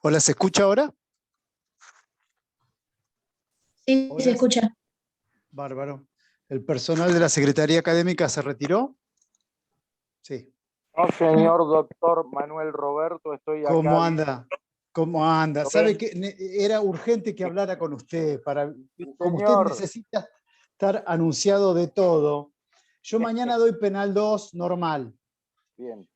Hola, ¿se escucha ahora? Sí, se Hola, escucha. bárbaro. ¿El personal de la Secretaría Académica se retiró? Sí. No, señor doctor Manuel Roberto, estoy ¿Cómo acá. anda? ¿Cómo anda? ¿Lo ¿Sabe ven? que era urgente que hablara con usted? Sí, Como usted señor. necesita estar anunciado de todo, yo mañana doy penal 2 normal, Bien.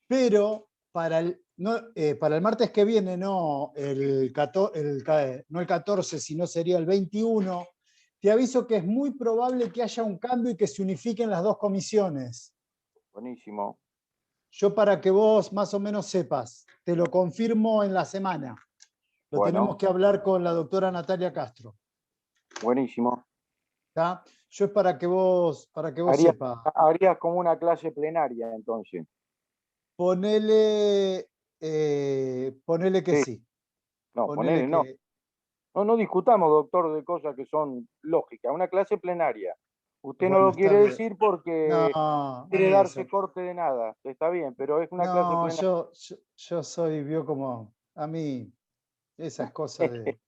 pero para el martes que viene, no no el 14, sino sería el 21, te aviso que es muy probable que haya un cambio y que se unifiquen las dos comisiones. Buenísimo. Yo para que vos más o menos sepas, te lo confirmo en la semana. Lo tenemos Bueno, que hablar con la doctora Natalia Castro. buenísimo. ¿Tá? Yo es para que vos Haría, sepas. haría como una clase plenaria, entonces. Ponele que Sí. sí. No, Ponele ponele, no. que. No discutamos, doctor, de cosas que son lógicas. Una clase plenaria. Usted no Bueno, lo está quiere bien. decir porque No, quiere darse eso. corte de nada. Está bien, pero es una clase No, plenaria. yo soy, vio como. A mí, esas cosas de.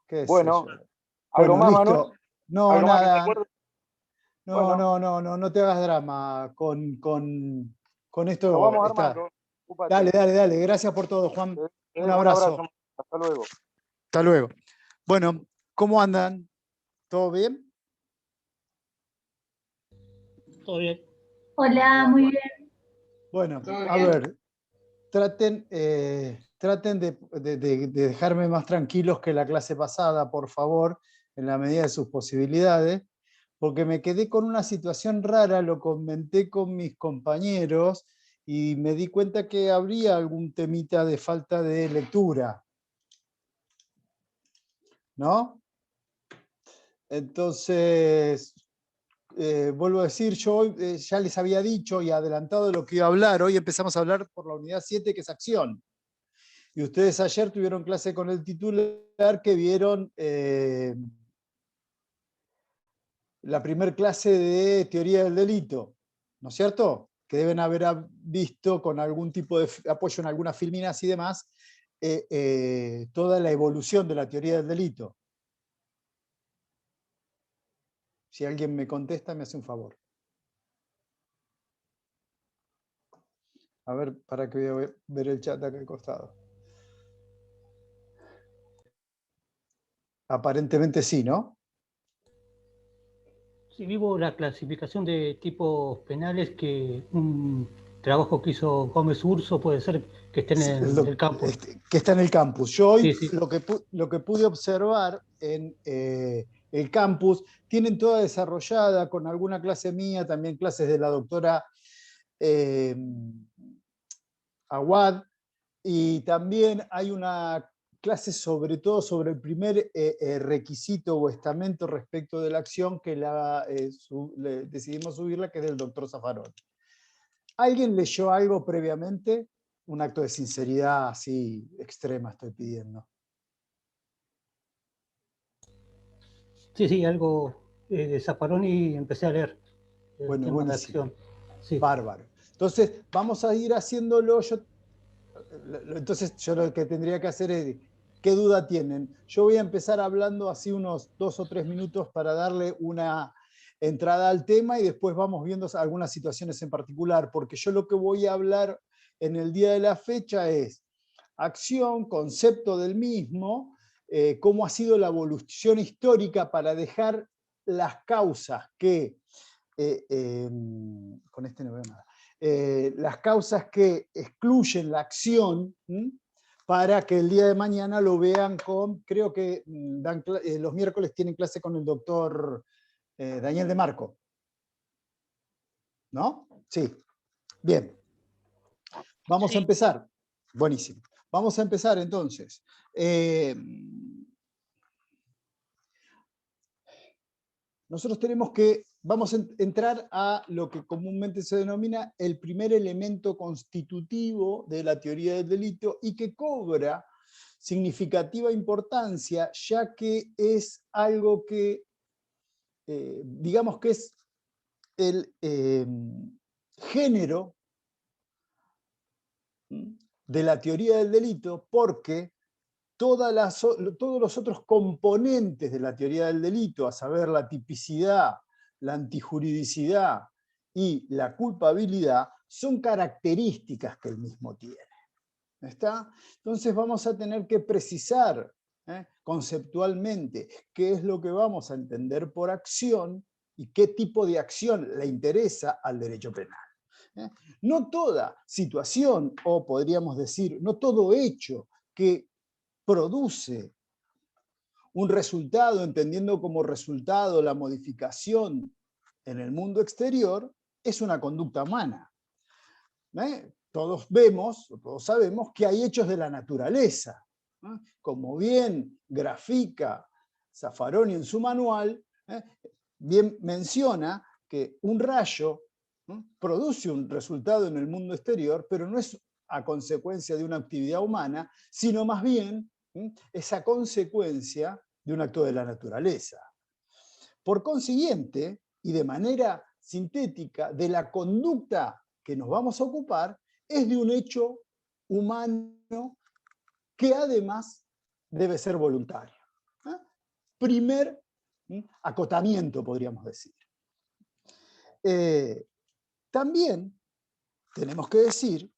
¿Qué sé yo? Bueno, ¿algo Bueno, más, Manuel? listo. No, ¿Algo más que nada. recuerde? No, Bueno, no te hagas drama. Con lo esto vamos está. armando. Dale, Ocúpate. dale, dale. Gracias por todo, Juan. Te Un dejo un abrazo. abrazo. Hasta luego. Hasta luego. Bueno, ¿cómo andan? ¿Todo bien? Todo bien. Hola, muy Bárbaro. bien. Bueno, ¿Todo a bien? ver, traten de dejarme más tranquilos que la clase pasada, por favor, en la medida de sus posibilidades, porque me quedé con una situación rara, lo comenté con mis compañeros y me di cuenta que habría algún temita de falta de lectura, ¿no? Entonces, vuelvo a decir, yo hoy ya les había dicho y adelantado de lo que iba a hablar, hoy empezamos a hablar por la unidad 7, que es acción. Y ustedes ayer tuvieron clase con el titular que vieron la primer clase de teoría del delito, ¿no es cierto? Que deben haber visto con algún tipo de apoyo en algunas filminas y demás, toda la evolución de la teoría del delito. Si alguien me contesta, me hace un favor. A ver, para que voy a ver el chat acá al costado. Aparentemente sí, ¿no? Sí, vivo la clasificación de tipos penales, que un trabajo que hizo Gómez Urso puede ser que estén Sí, en el campus. que está en el campus. Yo hoy Sí, sí. lo que pude observar en el campus, tienen toda desarrollada con alguna clase mía, también clases de la doctora eh, Aguad, y también hay una clase sobre todo sobre el primer requisito o estamento respecto de la acción que decidimos subirla, que es del doctor Zaffaroni. ¿Alguien leyó algo previamente? Un acto de sinceridad así extrema estoy pidiendo. Sí, algo de Zaffaroni empecé a leer el Bueno, tema de buenísimo. acción. Sí. Bárbaro. Entonces, vamos a ir haciéndolo. Entonces, yo lo que tendría que hacer es, ¿qué duda tienen? Yo voy a empezar hablando así unos 2 o 3 minutos para darle una entrada al tema y después vamos viendo algunas situaciones en particular, porque yo lo que voy a hablar en el día de la fecha es acción, concepto del mismo, cómo ha sido la evolución histórica para dejar las causas que, con este no veo nada, las causas que excluyen la acción, para que el día de mañana lo vean con, creo que los miércoles tienen clase con el doctor Daniel de Marco. ¿No? Sí. Bien. Vamos a empezar. Buenísimo. Vamos a empezar entonces. Nosotros vamos a entrar a lo que comúnmente se denomina el primer elemento constitutivo de la teoría del delito y que cobra significativa importancia, ya que es algo que, digamos que es el género de la teoría del delito porque todos los otros componentes de la teoría del delito, a saber la tipicidad, la antijuridicidad y la culpabilidad, son características que el mismo tiene. ¿Está? Entonces vamos a tener que precisar conceptualmente qué es lo que vamos a entender por acción y qué tipo de acción le interesa al derecho penal. No toda situación, o podríamos decir, no todo hecho que produce un resultado, entendiendo como resultado la modificación en el mundo exterior, es una conducta humana. Todos vemos, o todos sabemos, que hay hechos de la naturaleza. Como bien grafica Zaffaroni en su manual, bien menciona que un rayo produce un resultado en el mundo exterior, pero no es a consecuencia de una actividad humana, sino más bien es a consecuencia de un acto de la naturaleza. Por consiguiente, y de manera sintética, de la conducta que nos vamos a ocupar, es de un hecho humano que además debe ser voluntario. Primer acotamiento, podríamos decir. También tenemos que decir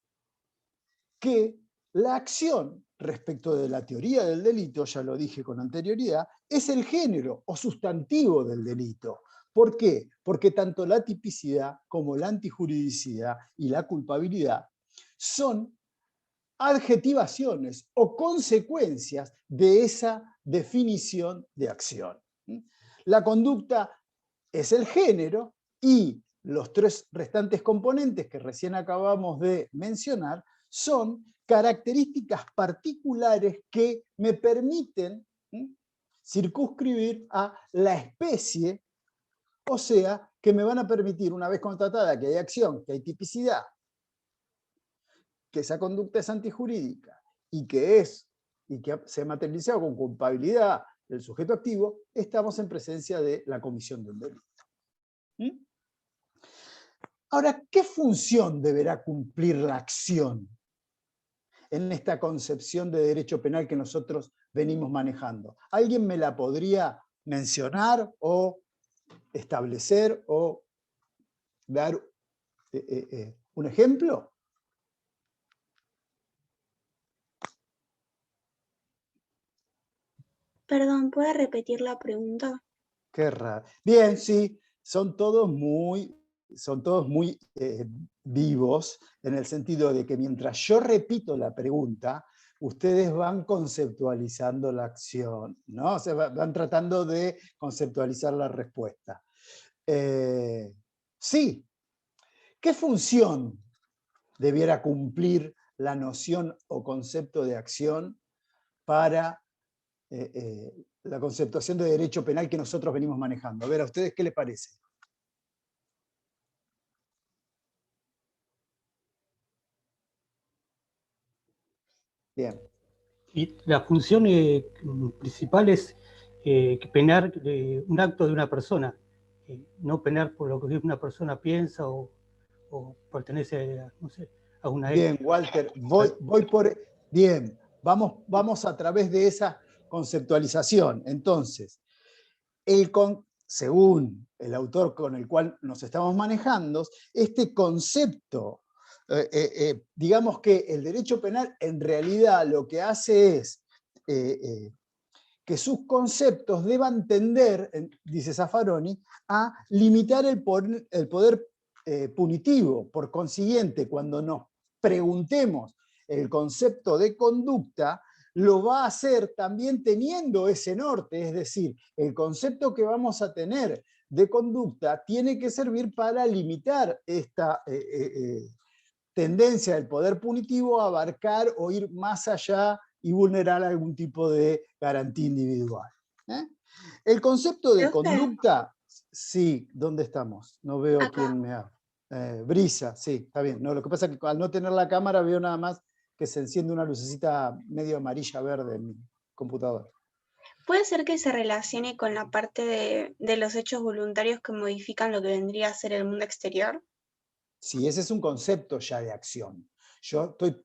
que la acción respecto de la teoría del delito, ya lo dije con anterioridad, es el género o sustantivo del delito. ¿Por qué? Porque tanto la tipicidad como la antijuridicidad y la culpabilidad son adjetivaciones o consecuencias de esa definición de acción. La conducta es el género y los tres restantes componentes que recién acabamos de mencionar son características particulares que me permiten circunscribir a la especie, o sea, que me van a permitir, una vez constatada que hay acción, que hay tipicidad, que esa conducta es antijurídica y que se ha materializado con culpabilidad del sujeto activo, estamos en presencia de la comisión de un delito. Ahora, ¿qué función deberá cumplir la acción en esta concepción de derecho penal que nosotros venimos manejando? ¿Alguien me la podría mencionar o establecer o dar un ejemplo? Perdón, ¿puede repetir la pregunta? Qué raro. Bien, sí, son todos muy vivos, en el sentido de que mientras yo repito la pregunta, ustedes van conceptualizando la acción, ¿no? O sea, van tratando de conceptualizar la respuesta. Sí, ¿qué función debiera cumplir la noción o concepto de acción para la conceptuación de derecho penal que nosotros venimos manejando? A ver, ¿a ustedes qué les parece? Bien. Y la función principal es penar un acto de una persona, no penar por lo que una persona piensa o pertenece a, no sé, a una Bien, Walter, voy por... Bien, vamos a través de esa conceptualización. Entonces, según el autor con el cual nos estamos manejando, este concepto, digamos que el derecho penal en realidad lo que hace es que sus conceptos deban tender, dice Zaffaroni, a limitar el poder punitivo. Por consiguiente, cuando nos preguntemos el concepto de conducta, lo va a hacer también teniendo ese norte, es decir, el concepto que vamos a tener de conducta tiene que servir para limitar esta tendencia del poder punitivo a abarcar o ir más allá y vulnerar algún tipo de garantía individual. El concepto de conducta, sí, ¿dónde estamos? No veo Acá. quién me habla. Brisa, sí, está bien. No, lo que pasa es que al no tener la cámara veo nada más que se enciende una lucecita medio amarilla-verde en mi computadora. ¿Puede ser que se relacione con la parte de los hechos voluntarios que modifican lo que vendría a ser el mundo exterior? Sí, ese es un concepto ya de acción.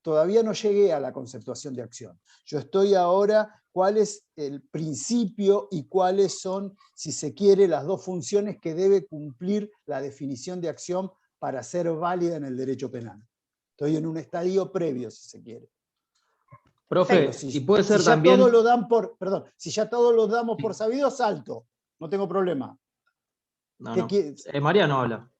Todavía no llegué a la conceptuación de acción. Yo estoy ahora cuál es el principio y cuáles son, si se quiere, las dos funciones que debe cumplir la definición de acción para ser válida en el derecho penal. Estoy en un estadio previo, si se quiere. Profe, Si, y puede ser si ya también... todo lo dan por, perdón, si ya todos lo damos por sabido, salto. No tengo problema. No, ¿Qué no. quieres? Mariano habla.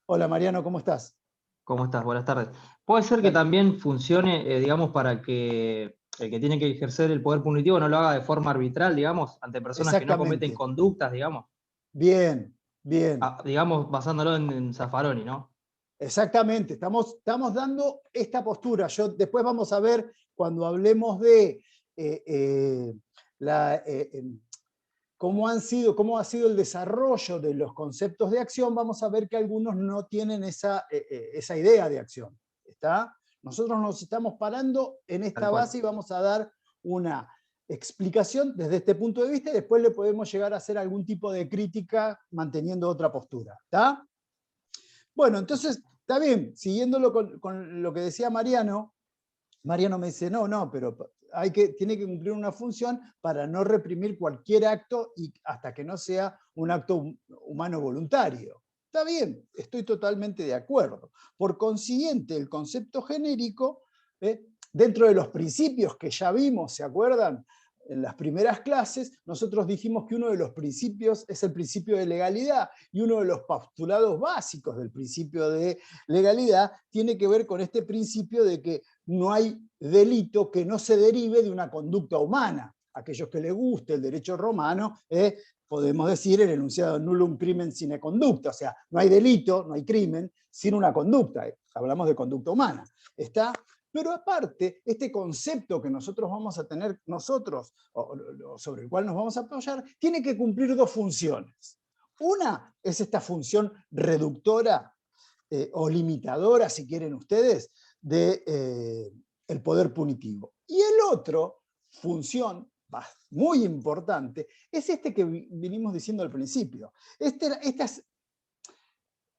Hola Mariano, ¿cómo estás? ¿Cómo estás? Buenas tardes. Puede ser que Dale. también funcione, digamos, para que el que tiene que ejercer el poder punitivo no lo haga de forma arbitral, digamos, ante personas que no cometen Exactamente. conductas, digamos. Bien, bien. Digamos, basándolo en Zaffaroni, ¿no? Exactamente, estamos dando esta postura. Después vamos a ver, cuando hablemos de cómo ha sido el desarrollo de los conceptos de acción, vamos a ver que algunos no tienen esa idea de acción. ¿Está? Nosotros nos estamos parando en esta base y vamos a dar una explicación desde este punto de vista y después le podemos llegar a hacer algún tipo de crítica manteniendo otra postura. ¿Está? Bueno, entonces, está bien, siguiéndolo con lo que decía Mariano me dice, no, pero tiene que cumplir una función para no reprimir cualquier acto y hasta que no sea un acto humano voluntario. Está bien, estoy totalmente de acuerdo. Por consiguiente, el concepto genérico, dentro de los principios que ya vimos, ¿se acuerdan? En las primeras clases, nosotros dijimos que uno de los principios es el principio de legalidad, y uno de los postulados básicos del principio de legalidad tiene que ver con este principio de que no hay delito que no se derive de una conducta humana. Aquellos que les guste el derecho romano, podemos decir el enunciado nullum crimen sine conducta, o sea, no hay delito, no hay crimen sin una conducta, hablamos de conducta humana. ¿Está? Pero aparte, este concepto que nosotros vamos a tener o sobre el cual nos vamos a apoyar, tiene que cumplir dos funciones. Una es esta función reductora o limitadora, si quieren ustedes, del poder punitivo. Y el otro, función muy importante, es este que vinimos diciendo al principio.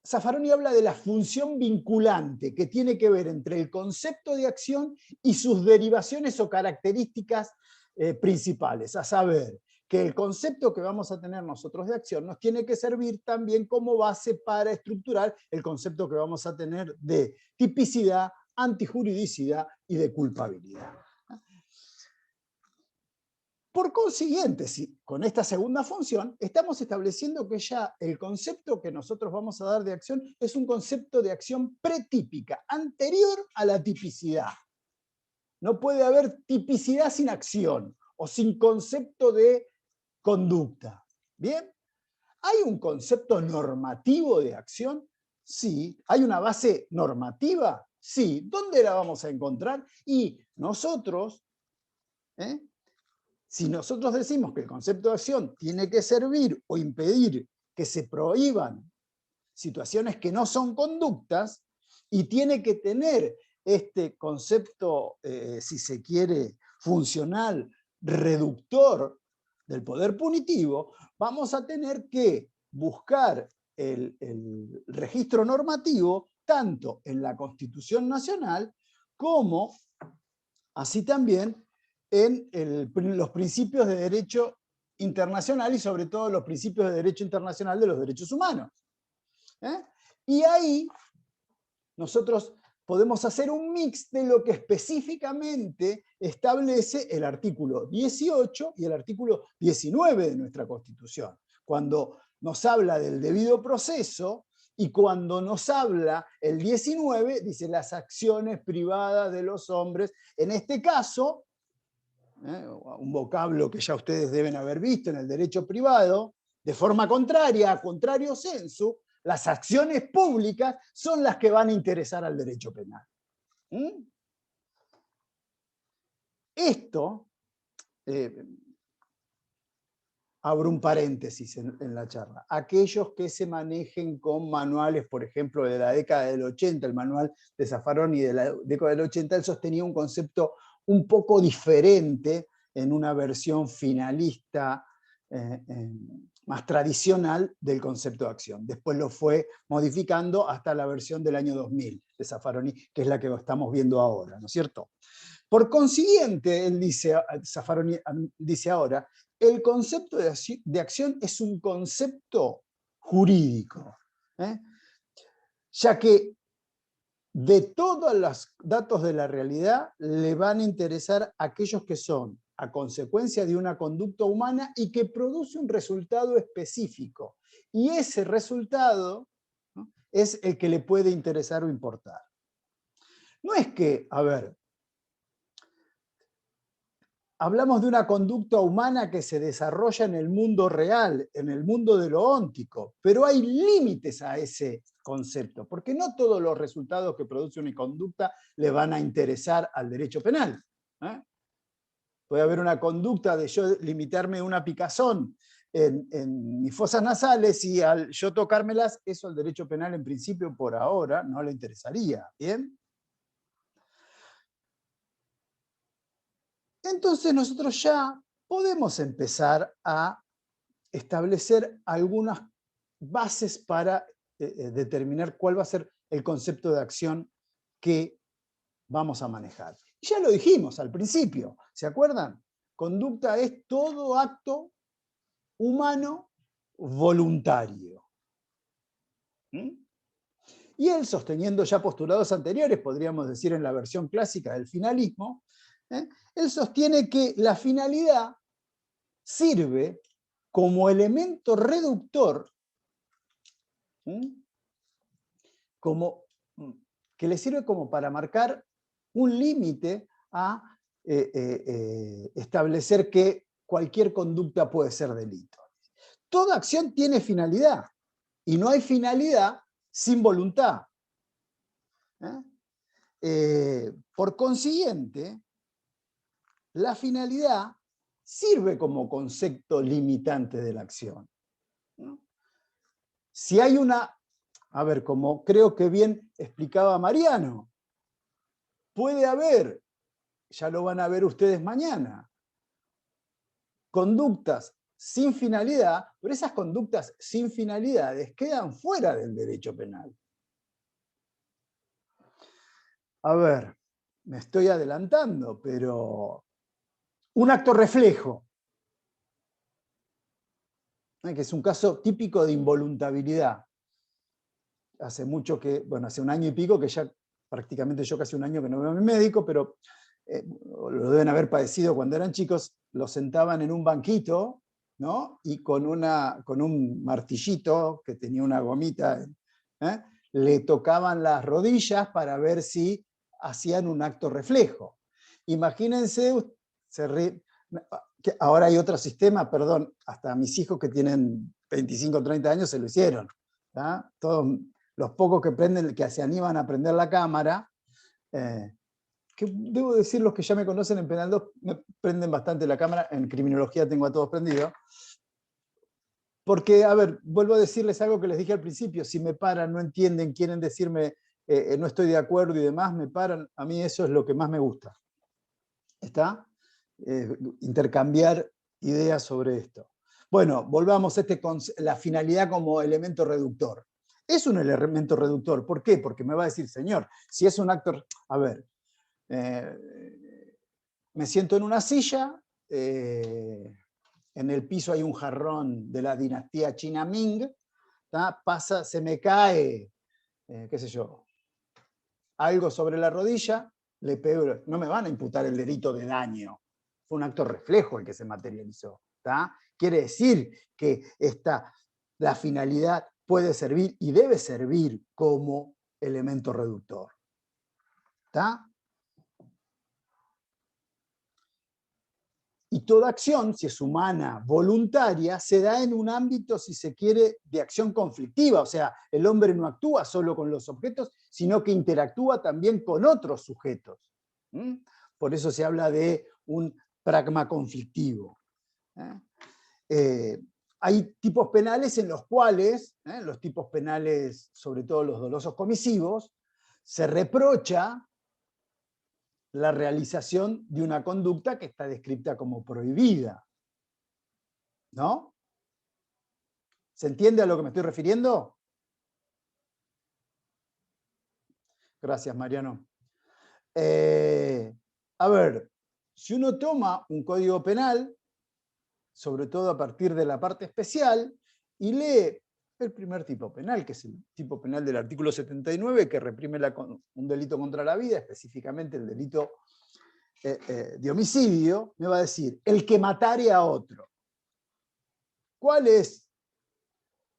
Zaffaroni habla de la función vinculante que tiene que ver entre el concepto de acción y sus derivaciones o características principales, a saber, que el concepto que vamos a tener nosotros de acción nos tiene que servir también como base para estructurar el concepto que vamos a tener de tipicidad, antijuridicidad y de culpabilidad. Por consiguiente, con esta segunda función, estamos estableciendo que ya el concepto que nosotros vamos a dar de acción es un concepto de acción pretípica, anterior a la tipicidad. No puede haber tipicidad sin acción o sin concepto de conducta. ¿Bien? ¿Hay un concepto normativo de acción? Sí. ¿Hay una base normativa? Sí. ¿Dónde la vamos a encontrar? Y nosotros, si nosotros decimos que el concepto de acción tiene que servir o impedir que se prohíban situaciones que no son conductas, y tiene que tener este concepto, si se quiere, funcional, reductor del poder punitivo, vamos a tener que buscar el registro normativo tanto en la Constitución Nacional como, así también, en los principios de derecho internacional y sobre todo los principios de derecho internacional de los derechos humanos. Y ahí nosotros podemos hacer un mix de lo que específicamente establece el artículo 18 y el artículo 19 de nuestra Constitución. Cuando nos habla del debido proceso y cuando nos habla el 19, dice las acciones privadas de los hombres. En este caso, un vocablo que ya ustedes deben haber visto en el derecho privado, de forma contraria, a contrario sensu, las acciones públicas son las que van a interesar al derecho penal. Esto, abro un paréntesis en la charla, aquellos que se manejen con manuales, por ejemplo, de la década del 80, el manual de Zaffaroni de la década del 80, él sostenía un concepto un poco diferente en una versión finalista más tradicional del concepto de acción. Después lo fue modificando hasta la versión del año 2000 de Zaffaroni, que es la que estamos viendo ahora, ¿no es cierto? Por consiguiente, Zaffaroni dice ahora, el concepto de acción es un concepto jurídico, ya que de todos los datos de la realidad le van a interesar aquellos que son a consecuencia de una conducta humana y que produce un resultado específico. Y ese resultado, ¿no?, es el que le puede interesar o importar. No es que, a ver, hablamos de una conducta humana que se desarrolla en el mundo real, en el mundo de lo óntico, pero hay límites a ese concepto, porque no todos los resultados que produce una conducta le van a interesar al derecho penal. Puede haber una conducta de yo limitarme una picazón en mis fosas nasales y al yo tocármelas, eso al derecho penal en principio por ahora no le interesaría. ¿Bien? Entonces nosotros ya podemos empezar a establecer algunas bases para determinar cuál va a ser el concepto de acción que vamos a manejar. Ya lo dijimos al principio, ¿se acuerdan? Conducta es todo acto humano voluntario. Y él, sosteniendo ya postulados anteriores, podríamos decir en la versión clásica del finalismo, él sostiene que la finalidad sirve como elemento reductor, que le sirve como para marcar un límite a establecer que cualquier conducta puede ser delito. Toda acción tiene finalidad, y no hay finalidad sin voluntad. Por consiguiente, la finalidad sirve como concepto limitante de la acción. Si hay una, a ver, como creo que bien explicaba Mariano, puede haber, ya lo van a ver ustedes mañana, conductas sin finalidad, pero esas conductas sin finalidades quedan fuera del derecho penal. A ver, me estoy adelantando, pero un acto reflejo, que es un caso típico de involuntariedad. Hace mucho que, bueno, hace un año y pico que ya prácticamente yo casi un año que no veo a mi médico, pero lo deben haber padecido cuando eran chicos, lo sentaban en un banquito, ¿no? Y con un martillito que tenía una gomita, le tocaban las rodillas para ver si hacían un acto reflejo. Imagínense, que ahora hay otro sistema, perdón, hasta mis hijos que tienen 25 o 30 años se lo hicieron. Todos los pocos que se animan a prender la cámara, que debo decir, los que ya me conocen en Penal 2 me prenden bastante la cámara, en criminología tengo a todos prendidos. Porque, a ver, vuelvo a decirles algo que les dije al principio, si me paran, no entienden, quieren decirme no estoy de acuerdo y demás, me paran, a mí eso es lo que más me gusta. ¿Está? Intercambiar ideas sobre esto. Bueno, volvamos a la finalidad como elemento reductor. Es un elemento reductor, ¿por qué? Porque me va a decir, señor, si es un acto, a ver, me siento en una silla, en el piso hay un jarrón de la dinastía China Ming, pasa, se me cae, qué sé yo, algo sobre la rodilla, le pego, no me van a imputar el delito de daño, fue un acto reflejo el que se materializó. Quiere decir que la finalidad puede servir y debe servir como elemento reductor. ¿Está? Y toda acción, si es humana, voluntaria, se da en un ámbito, si se quiere, de acción conflictiva. O sea, el hombre no actúa solo con los objetos, sino que interactúa también con otros sujetos. Por eso se habla de un pragma conflictivo. Hay tipos penales en los cuales, los tipos penales, sobre todo los dolosos comisivos, se reprocha la realización de una conducta que está descrita como prohibida. ¿No? ¿Se entiende a lo que me estoy refiriendo? Gracias, Mariano. A ver, si uno toma un código penal, sobre todo a partir de la parte especial, y lee el primer tipo penal, que es el tipo penal del artículo 79, que reprime un delito contra la vida, específicamente el delito de homicidio, me va a decir, el que matare a otro. ¿Cuál es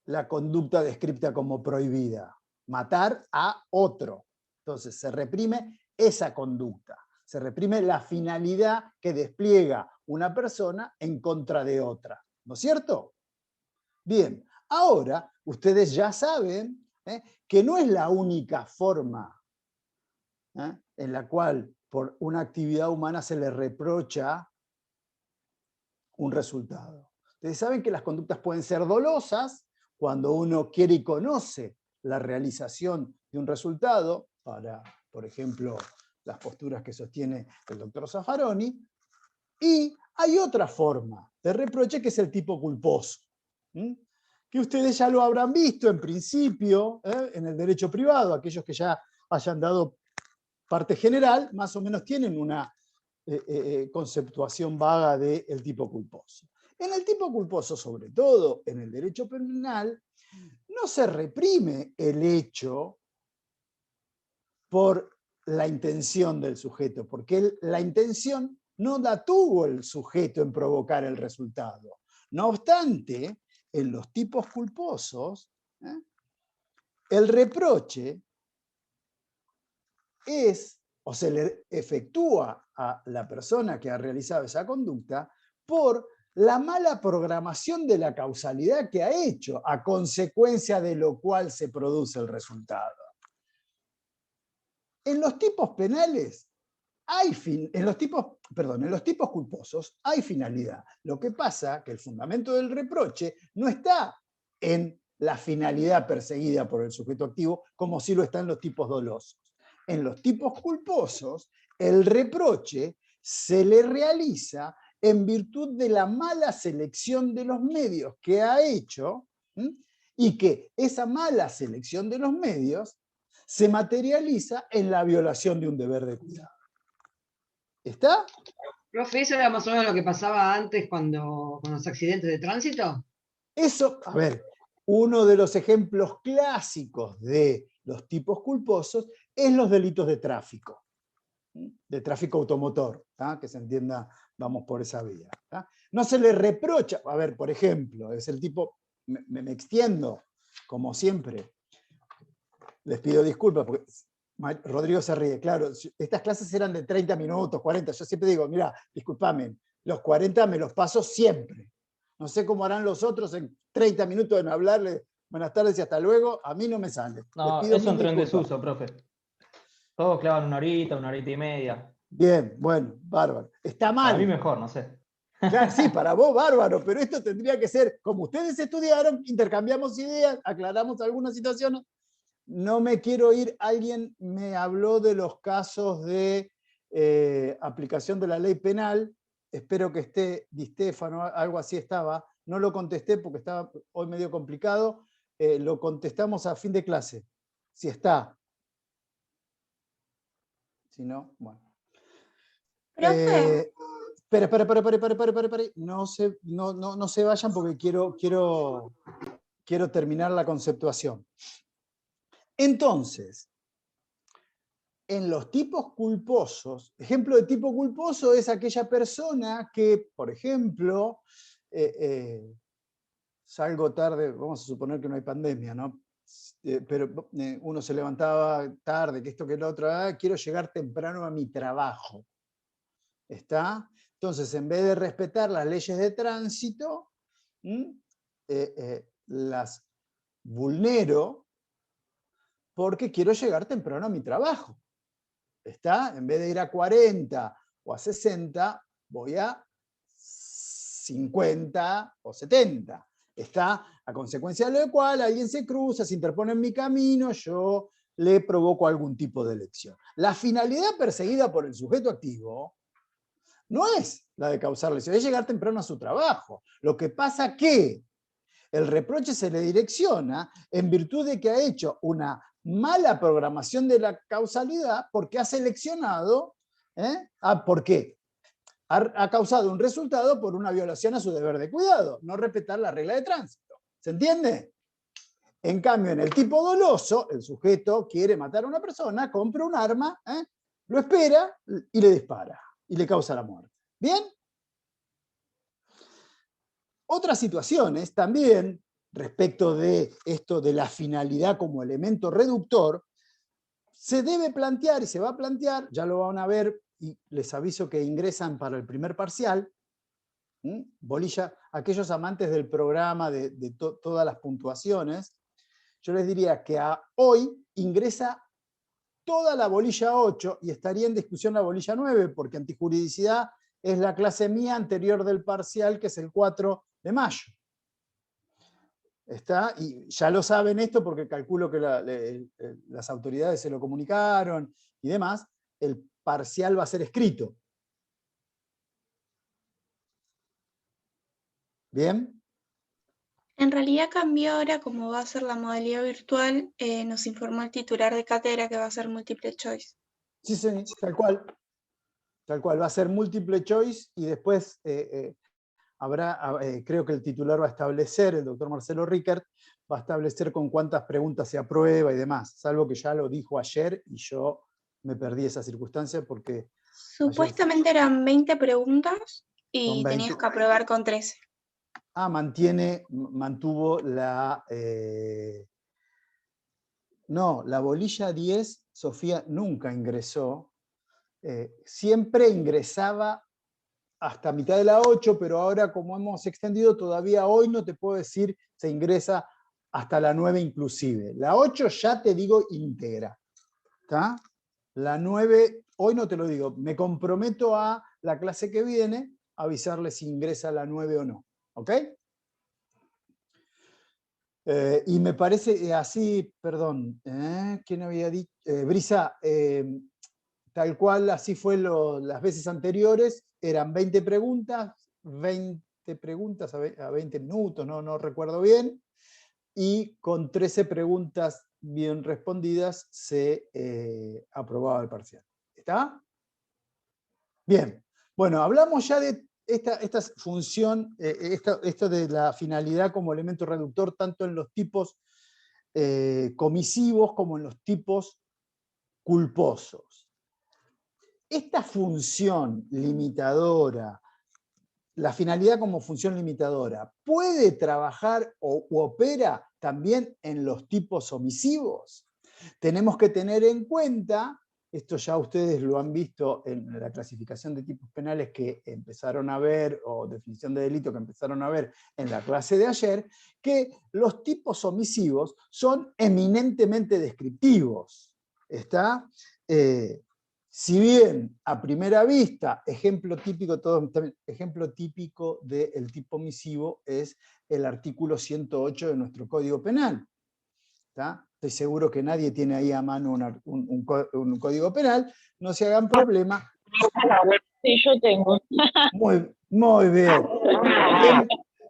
la conducta descrita como prohibida? Matar a otro. Entonces se reprime esa conducta, se reprime la finalidad que despliega una persona en contra de otra, ¿no es cierto? Bien, ahora ustedes ya saben que no es la única forma en la cual por una actividad humana se le reprocha un resultado. Ustedes saben que las conductas pueden ser dolosas cuando uno quiere y conoce la realización de un resultado, para, por ejemplo, las posturas que sostiene el doctor Zaffaroni, y hay otra forma de reproche que es el tipo culposo, que ustedes ya lo habrán visto en principio en el derecho privado, aquellos que ya hayan dado parte general, más o menos tienen una conceptuación vaga del tipo culposo. En el tipo culposo, sobre todo en el derecho penal, no se reprime el hecho por la intención del sujeto, porque la intención no la tuvo el sujeto en provocar el resultado. No obstante, en los tipos culposos, el reproche es, o se le efectúa a la persona que ha realizado esa conducta por la mala programación de la causalidad que ha hecho, a consecuencia de lo cual se produce el resultado. En los tipos penales, en los tipos culposos hay finalidad. Lo que pasa es que el fundamento del reproche no está en la finalidad perseguida por el sujeto activo, como sí lo está en los tipos dolosos. En los tipos culposos, el reproche se le realiza en virtud de la mala selección de los medios que ha hecho, y que esa mala selección de los medios se materializa en la violación de un deber de cuidado. ¿Está? Profe, ¿eso era más o menos lo que pasaba antes con los accidentes de tránsito? Eso, a ver, uno de los ejemplos clásicos de los tipos culposos es los delitos de tráfico automotor, que se entienda, vamos por esa vía. No se le reprocha, a ver, por ejemplo, es el tipo, me extiendo, como siempre, les pido disculpas, porque Rodrigo se ríe, claro, estas clases eran de 30 minutos, 40, yo siempre digo, mira, discúlpame, los 40 me los paso siempre. No sé cómo harán los otros en 30 minutos en hablarle buenas tardes y hasta luego, a mí no me sale. No, eso entró en desuso, profe. Todos clavan una horita y media. Bien, bueno, bárbaro. Está mal. Para mí mejor, no sé. Claro, sí, para vos bárbaro, pero esto tendría que ser, como ustedes estudiaron, intercambiamos ideas, aclaramos algunas situaciones. No me quiero ir, alguien me habló de los casos de aplicación de la ley penal, espero que esté Di Stefano, algo así estaba, no lo contesté porque estaba hoy medio complicado, lo contestamos a fin de clase, si está. Si no, bueno. Espera, no se vayan porque quiero terminar la conceptuación. Entonces, en los tipos culposos, ejemplo de tipo culposo es aquella persona que, por ejemplo, salgo tarde, vamos a suponer que no hay pandemia, ¿no? Pero uno se levantaba tarde, que esto, que lo otro, quiero llegar temprano a mi trabajo. ¿Está? Entonces, en vez de respetar las leyes de tránsito, las vulnero porque quiero llegar temprano a mi trabajo. ¿Está? En vez de ir a 40 o a 60, voy a 50 o 70. ¿Está? A consecuencia de lo cual alguien se cruza, se interpone en mi camino, yo le provoco algún tipo de elección. La finalidad perseguida por el sujeto activo no es la de causar lesión, es llegar temprano a su trabajo. Lo que pasa que el reproche se le direcciona en virtud de que ha hecho una mala programación de la causalidad porque ha seleccionado, ¿por qué? Ha causado un resultado por una violación a su deber de cuidado, no respetar la regla de tránsito. ¿Se entiende? En cambio, en el tipo doloso, el sujeto quiere matar a una persona, compra un arma, lo espera y le dispara, y le causa la muerte. ¿Bien? Otras situaciones también, respecto de esto de la finalidad como elemento reductor, se debe plantear y se va a plantear, ya lo van a ver, y les aviso que ingresan para el primer parcial, bolilla, aquellos amantes del programa de todas las puntuaciones, yo les diría que hoy ingresa toda la bolilla 8 y estaría en discusión la bolilla 9, porque antijuridicidad es la clase mía anterior del parcial, que es el 4 de mayo. ¿Está? Y ya lo saben esto porque calculo que las autoridades se lo comunicaron y demás. El parcial va a ser escrito. ¿Bien? En realidad cambió ahora, como va a ser la modalidad virtual, nos informó el titular de cátedra que va a ser múltiple choice. Sí, sí, tal cual. Tal cual, va a ser múltiple choice y después habrá, creo que el titular va a establecer, el doctor Marcelo Rickert, va a establecer con cuántas preguntas se aprueba y demás, salvo que ya lo dijo ayer y yo me perdí esa circunstancia porque... Supuestamente eran 20 preguntas y 20. tenías que aprobar con 13. Mantuvo la... No, la bolilla 10, Sofía nunca ingresó, siempre ingresaba hasta mitad de la 8, pero ahora como hemos extendido, todavía hoy no te puedo decir, se ingresa hasta la 9 inclusive. La 8 ya te digo íntegra. ¿Está? La 9, hoy no te lo digo, me comprometo a la clase que viene a avisarle si ingresa la 9 o no. ¿Ok? Y me parece así, perdón, ¿quién había dicho? Brisa, tal cual así fue las veces anteriores, eran 20 preguntas a 20 minutos, no recuerdo bien, y con 13 preguntas bien respondidas se aprobaba el parcial. ¿Está? Bien, bueno, hablamos ya de esta función, esto de la finalidad como elemento reductor, tanto en los tipos comisivos como en los tipos culposos. Esta función limitadora, la finalidad como función limitadora, ¿puede trabajar o opera también en los tipos omisivos? Tenemos que tener en cuenta, esto ya ustedes lo han visto en la clasificación de tipos penales que empezaron a ver, o definición de delito que empezaron a ver en la clase de ayer, que los tipos omisivos son eminentemente descriptivos. ¿Está? Si bien a primera vista, ejemplo típico del tipo omisivo es el artículo 108 de nuestro Código Penal. ¿Está? Estoy seguro que nadie tiene ahí a mano un código penal, no se hagan problema. Sí, yo tengo. Muy bien.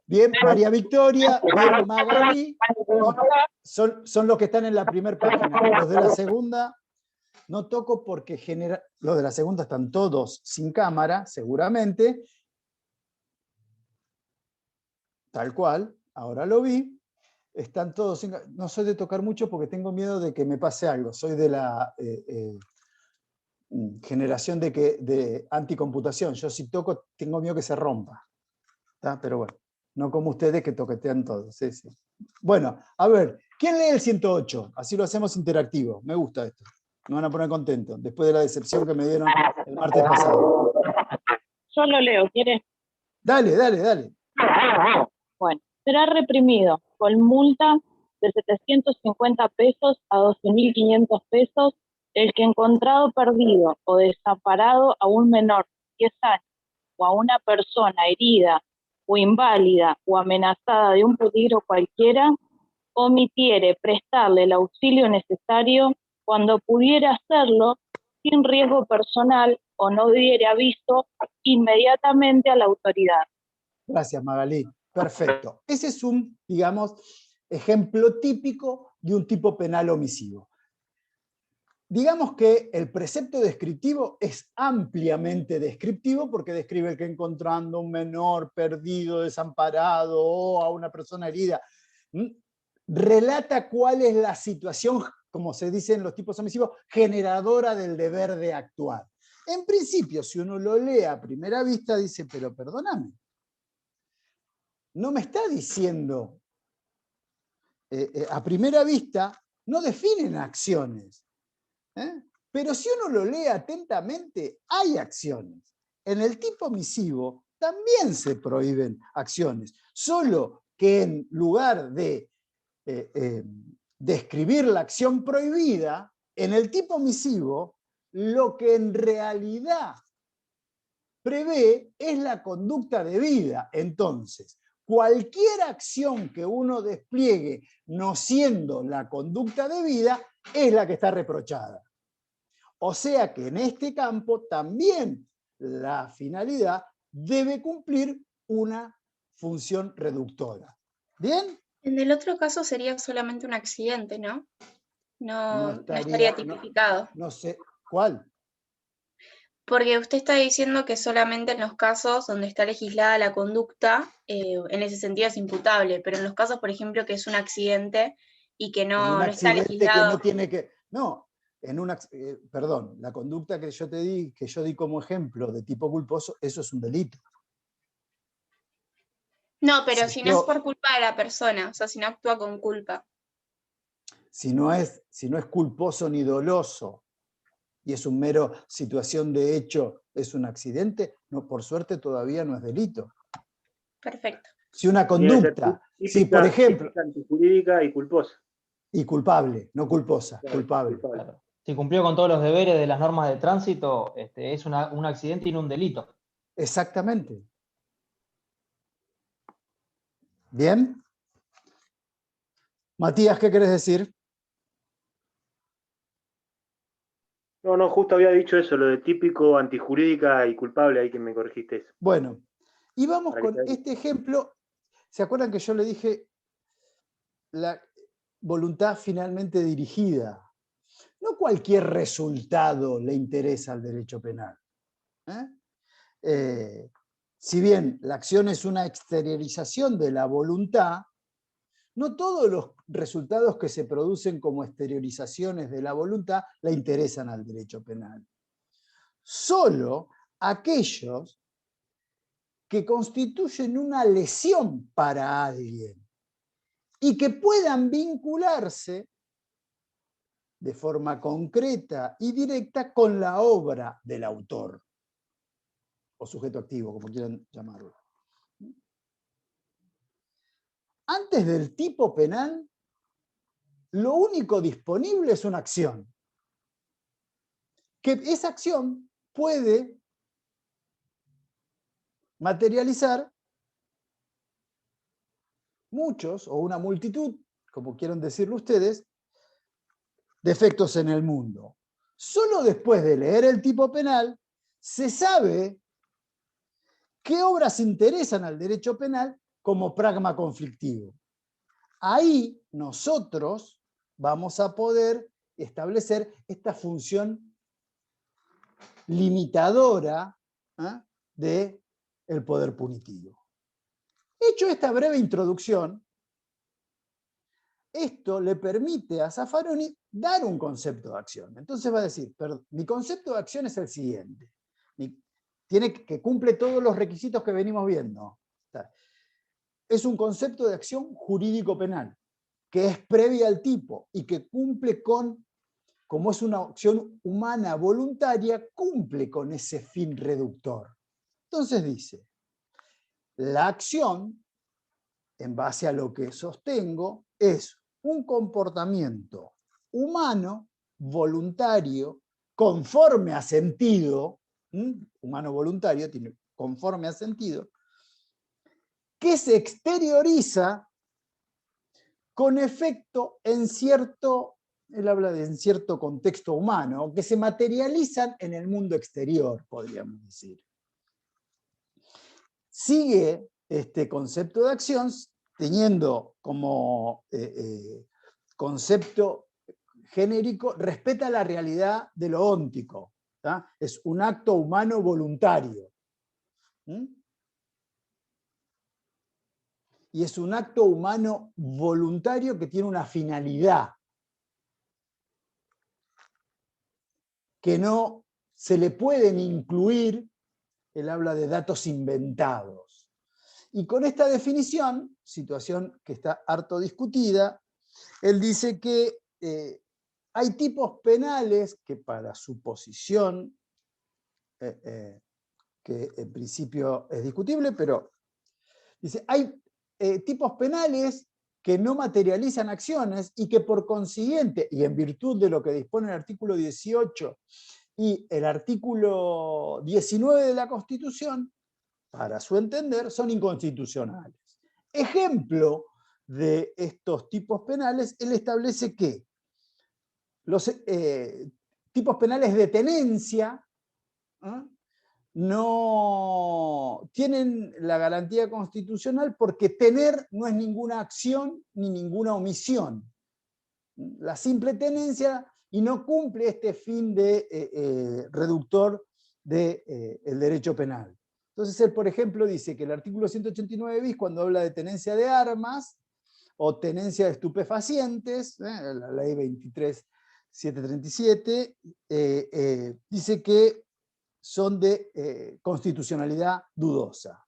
Bien, María Victoria, bien, Magali, son los que están en la primera página. Los de la segunda no toco porque los de la segunda están todos sin cámara, seguramente. Tal cual, ahora lo vi. Están todos sin... No soy de tocar mucho porque tengo miedo de que me pase algo. Soy de la generación de anticomputación. Yo si toco tengo miedo que se rompa. ¿Está? Pero bueno, no como ustedes que toquetean todos. Sí, sí. Bueno, a ver, ¿quién lee el 108? Así lo hacemos interactivo. Me gusta esto. Me van a poner contento, después de la decepción que me dieron el martes pasado. Yo lo leo, ¿quieres? Dale, dale, dale. Bueno, será reprimido con multa de 750 pesos a 12.500 pesos el que encontrado perdido o desamparado a un menor de 10 años o a una persona herida o inválida o amenazada de un peligro cualquiera, omitiere prestarle el auxilio necesario cuando pudiera hacerlo sin riesgo personal o no diere aviso inmediatamente a la autoridad. Gracias, Magalí. Perfecto. Ese es un, digamos, ejemplo típico de un tipo penal omisivo. Digamos que el precepto descriptivo es ampliamente descriptivo porque describe el que encontrando a un menor perdido, desamparado o a una persona herida, relata cuál es la situación, como se dice en los tipos omisivos, generadora del deber de actuar. En principio, si uno lo lee a primera vista, dice, pero perdóname, no me está diciendo, a primera vista, no definen acciones. Pero si uno lo lee atentamente, hay acciones. En el tipo omisivo también se prohíben acciones, solo que en lugar de describir la acción prohibida, en el tipo omisivo, lo que en realidad prevé es la conducta debida. Entonces, cualquier acción que uno despliegue no siendo la conducta debida es la que está reprochada. O sea que en este campo también la finalidad debe cumplir una función reductora. ¿Bien? En el otro caso sería solamente un accidente, ¿no? No estaría No, tipificado. no sé. ¿Cuál? Porque usted está diciendo que solamente en los casos donde está legislada la conducta, en ese sentido es imputable, pero en los casos, por ejemplo, que es un accidente y que En un no está accidente legislado. que no tiene que... No, perdón, la conducta que yo di como ejemplo de tipo culposo, eso es un delito. No, pero Si si no es por culpa de la persona, o sea, si no actúa con culpa. Si no es culposo ni doloso y es un mero situación de hecho, es un accidente, no, por suerte todavía no es delito. Perfecto. Si una conducta, si por ejemplo... Típica, antijurídica y culposa. Y culpable, no culposa, Claro, culpable. Claro. Si cumplió con todos los deberes de las normas de tránsito, es un accidente y no un delito. Exactamente. ¿Bien? Matías, ¿qué querés decir? No, justo había dicho eso, lo de típico, antijurídica y culpable, ahí que me corregiste eso. Bueno, y vamos con este ejemplo. ¿Se acuerdan que yo le dije la voluntad finalmente dirigida? No cualquier resultado le interesa al derecho penal. Si bien la acción es una exteriorización de la voluntad, no todos los resultados que se producen como exteriorizaciones de la voluntad le interesan al derecho penal. Solo aquellos que constituyen una lesión para alguien y que puedan vincularse de forma concreta y directa con la obra del autor, o sujeto activo, como quieran llamarlo. Antes del tipo penal, lo único disponible es una acción. Que esa acción puede materializar muchos o una multitud, como quieran decirlo ustedes, defectos en el mundo. Solo después de leer el tipo penal se sabe qué obras interesan al derecho penal como pragma conflictivo. Ahí nosotros vamos a poder establecer esta función limitadora del poder punitivo. Hecho esta breve introducción, esto le permite a Zaffaroni dar un concepto de acción. Entonces va a decir, mi concepto de acción es el siguiente. Tiene que cumple todos los requisitos que venimos viendo. Es un concepto de acción jurídico-penal, que es previa al tipo y que cumple con, como es una acción humana voluntaria, cumple con ese fin reductor. Entonces dice, la acción, en base a lo que sostengo, es un comportamiento humano, voluntario, conforme a sentido, humano voluntario, tiene conforme a sentido, que se exterioriza con efecto en cierto Él habla de en cierto contexto humano, que se materializan en el mundo exterior, podríamos decir. Sigue este concepto de acción teniendo como concepto genérico, respeta la realidad de lo óntico. ¿tá? Es un acto humano voluntario. ¿Mm? Y es un acto humano voluntario que tiene una finalidad, que no se le pueden incluir, él habla de datos inventados. Y con esta definición, situación que está harto discutida, él dice que hay tipos penales que para su posición, que en principio es discutible, pero dice, hay tipos penales que no materializan acciones y que por consiguiente, y en virtud de lo que dispone el artículo 18 y el artículo 19 de la Constitución, para su entender, son inconstitucionales. Ejemplo de estos tipos penales, él establece que los tipos penales de tenencia no tienen la garantía constitucional porque tener no es ninguna acción ni ninguna omisión. La simple tenencia y no cumple este fin de reductor del derecho penal. Entonces él, por ejemplo, dice que el artículo 189 bis, cuando habla de tenencia de armas o tenencia de estupefacientes, la ley 23.737, dice que son de constitucionalidad dudosa.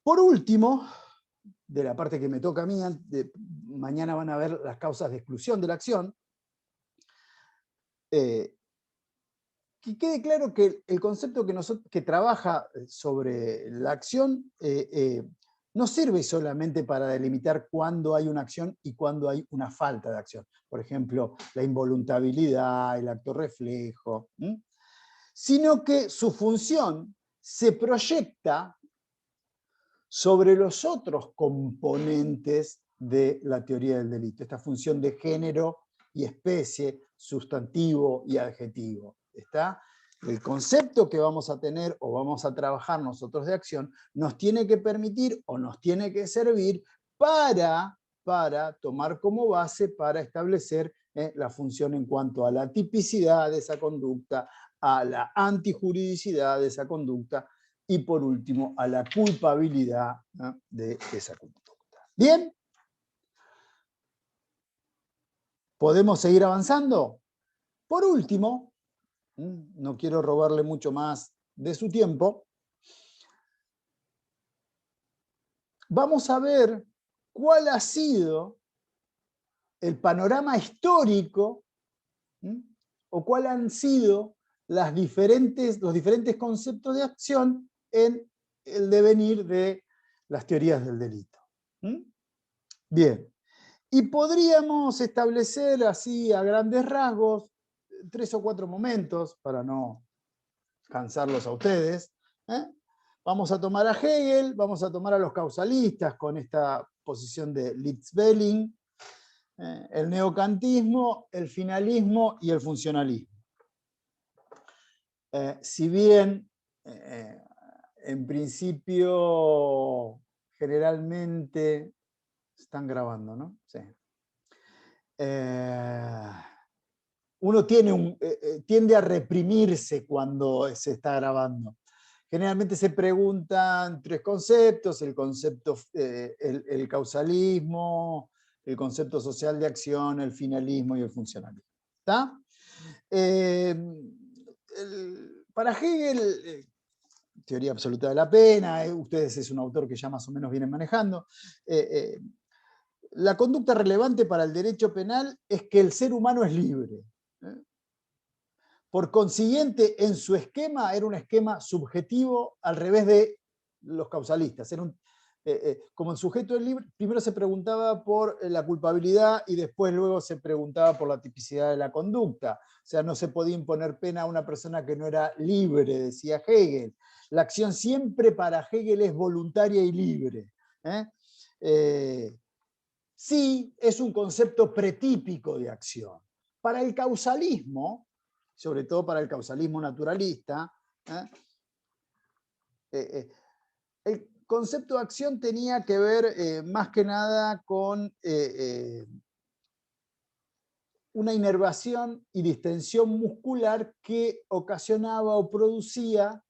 Por último, de la parte que me toca a mí, mañana van a ver las causas de exclusión de la acción, que quede claro que el concepto que trabaja sobre la acción no sirve solamente para delimitar cuándo hay una acción y cuándo hay una falta de acción. Por ejemplo, la involuntabilidad, el acto reflejo, sino que su función se proyecta sobre los otros componentes de la teoría del delito. Esta función de género y especie, sustantivo y adjetivo. ¿Está? El concepto que vamos a tener o vamos a trabajar nosotros de acción nos tiene que permitir o nos tiene que servir para tomar como base, para establecer la función en cuanto a la tipicidad de esa conducta, a la antijuridicidad de esa conducta y por último a la culpabilidad, ¿no?, de esa conducta. ¿Bien? ¿Podemos seguir avanzando? Por último, no quiero robarle mucho más de su tiempo, vamos a ver cuál ha sido el panorama histórico o cuáles han sido los diferentes conceptos de acción en el devenir de las teorías del delito. Bien, y podríamos establecer así a grandes rasgos 3 o 4 momentos para no cansarlos a ustedes. Vamos a tomar a Hegel, vamos a tomar a los causalistas con esta posición de Liszt-Belling, el neocantismo, el finalismo y el funcionalismo. Si bien en principio generalmente están grabando, ¿no? Sí. Uno tiende a reprimirse cuando se está grabando. Generalmente se preguntan 3 conceptos: el concepto, el causalismo, el concepto social de acción, el finalismo y el funcionalismo. ¿Está? Para Hegel, teoría absoluta de la pena, ustedes es un autor que ya más o menos vienen manejando, la conducta relevante para el derecho penal es que el ser humano es libre. Por consiguiente, en su esquema era un esquema subjetivo al revés de los causalistas. Era como el sujeto es libre, primero se preguntaba por la culpabilidad y después luego se preguntaba por la tipicidad de la conducta. O sea, no se podía imponer pena a una persona que no era libre, decía Hegel. La acción siempre para Hegel es voluntaria y libre. sí es un concepto pretípico de acción. Para el causalismo, sobre todo para el causalismo naturalista, el concepto de acción tenía que ver más que nada con una inervación y distensión muscular que ocasionaba o producía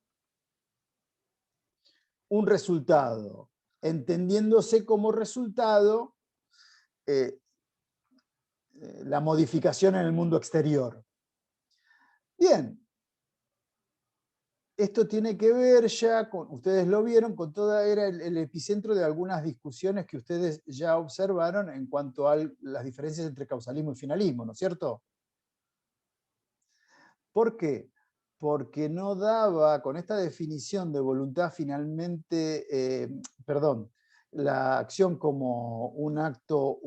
un resultado, entendiéndose como resultado la modificación en el mundo exterior. Bien, esto tiene que ver ya con, ustedes lo vieron, con toda, era el epicentro de algunas discusiones que ustedes ya observaron en cuanto a las diferencias entre causalismo y finalismo, ¿no es cierto? ¿Por qué? Porque no daba, con esta definición de voluntad finalmente, la acción como un acto,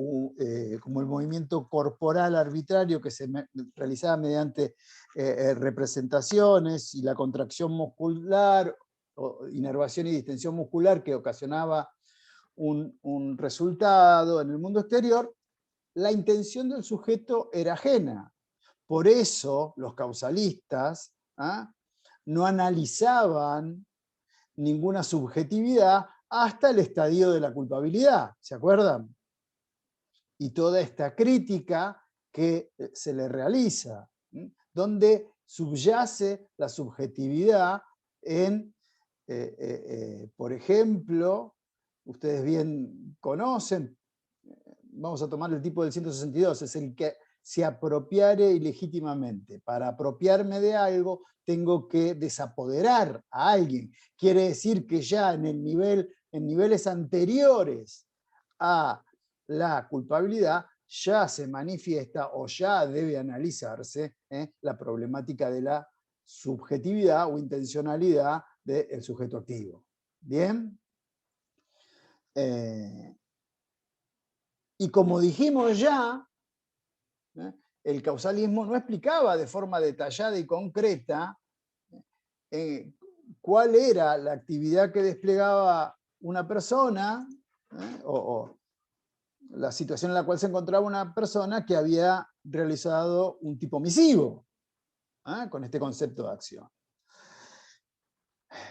como el movimiento corporal arbitrario que se realizaba mediante representaciones y la contracción muscular, o inervación y distensión muscular que ocasionaba un resultado en el mundo exterior, la intención del sujeto era ajena. Por eso los causalistas no analizaban ninguna subjetividad hasta el estadio de la culpabilidad, ¿se acuerdan? Y toda esta crítica que se le realiza, donde subyace la subjetividad en, por ejemplo, ustedes bien conocen, vamos a tomar el tipo del 162, es el que se apropiare ilegítimamente. Para apropiarme de algo, tengo que desapoderar a alguien. Quiere decir que ya en niveles anteriores a la culpabilidad, ya se manifiesta o ya debe analizarse la problemática de la subjetividad o intencionalidad del sujeto activo. ¿Bien? Y como dijimos ya, el causalismo no explicaba de forma detallada y concreta cuál era la actividad que desplegaba una persona o la situación en la cual se encontraba una persona que había realizado un tipo omisivo con este concepto de acción.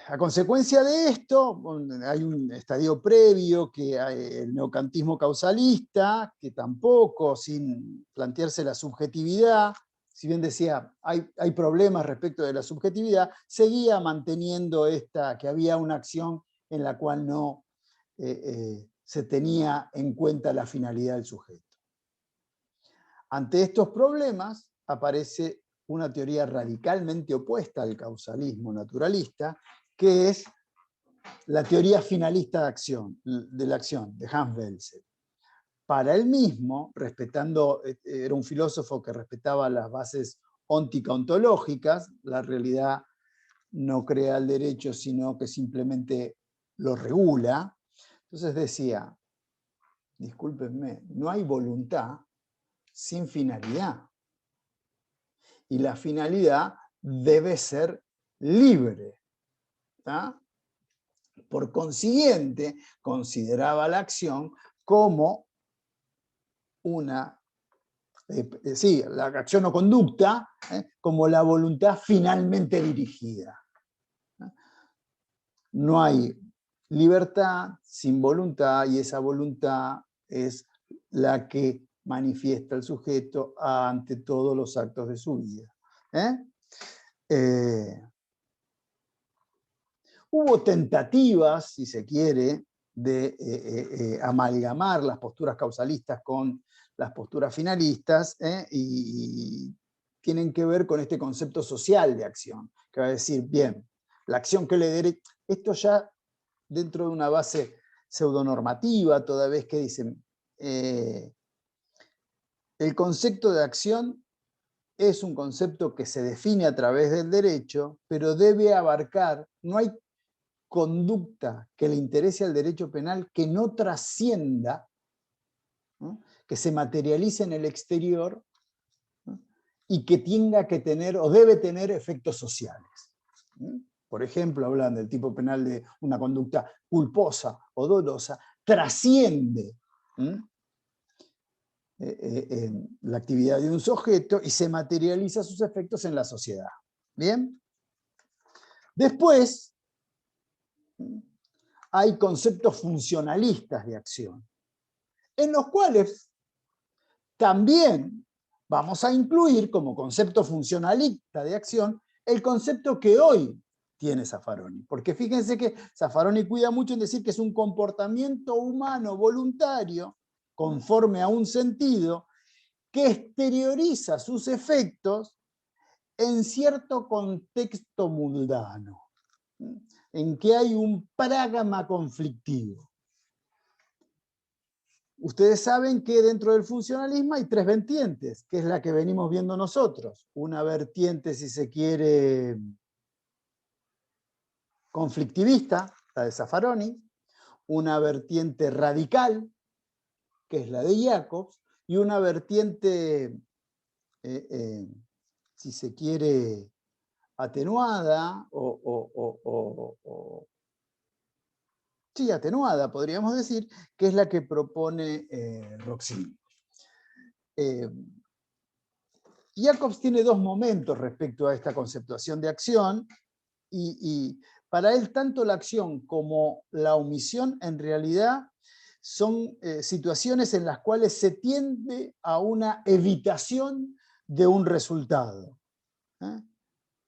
A consecuencia de esto, hay un estadio previo, que el neocantismo causalista, que tampoco, sin plantearse la subjetividad, si bien decía hay problemas respecto de la subjetividad, seguía manteniendo que había una acción en la cual no se tenía en cuenta la finalidad del sujeto. Ante estos problemas aparece una teoría radicalmente opuesta al causalismo naturalista, que es la teoría finalista de la acción, de Hans Welzel. Para él mismo, era un filósofo que respetaba las bases óntica-ontológicas, la realidad no crea el derecho, sino que simplemente lo regula. Entonces decía, discúlpenme, no hay voluntad sin finalidad. Y la finalidad debe ser libre. Por consiguiente, consideraba la acción como la acción o conducta, como la voluntad finalmente dirigida. No hay libertad sin voluntad, y esa voluntad es la que manifiesta el sujeto ante todos los actos de su vida. Hubo tentativas, si se quiere, de amalgamar las posturas causalistas con las posturas finalistas, y tienen que ver con este concepto social de acción, que va a decir, bien, la acción que le dé, esto ya dentro de una base pseudonormativa, toda vez que dicen, el concepto de acción es un concepto que se define a través del derecho, pero debe abarcar, no hay conducta que le interese al derecho penal que no trascienda, ¿no?, que se materialice en el exterior, ¿no?, y que tenga que tener o debe tener efectos sociales. Por ejemplo, hablan del tipo penal de una conducta culposa o dolosa, trasciende la actividad de un sujeto y se materializa sus efectos en la sociedad. ¿Bien? Después, hay conceptos funcionalistas de acción, en los cuales también vamos a incluir como concepto funcionalista de acción el concepto que hoy tiene Zaffaroni. Porque fíjense que Zaffaroni cuida mucho en decir que es un comportamiento humano voluntario, conforme a un sentido, que exterioriza sus efectos en cierto contexto mundano, en que hay un pragma conflictivo. Ustedes saben que dentro del funcionalismo hay tres vertientes, que es la que venimos viendo nosotros. Una vertiente, si se quiere, conflictivista, la de Zaffaroni, una vertiente radical, que es la de Jacobs, y una vertiente, si se quiere, atenuada, sí, atenuada, podríamos decir, que es la que propone Roxin. Jacobs tiene dos momentos respecto a esta conceptuación de acción, y para él tanto la acción como la omisión en realidad son situaciones en las cuales se tiende a una evitación de un resultado.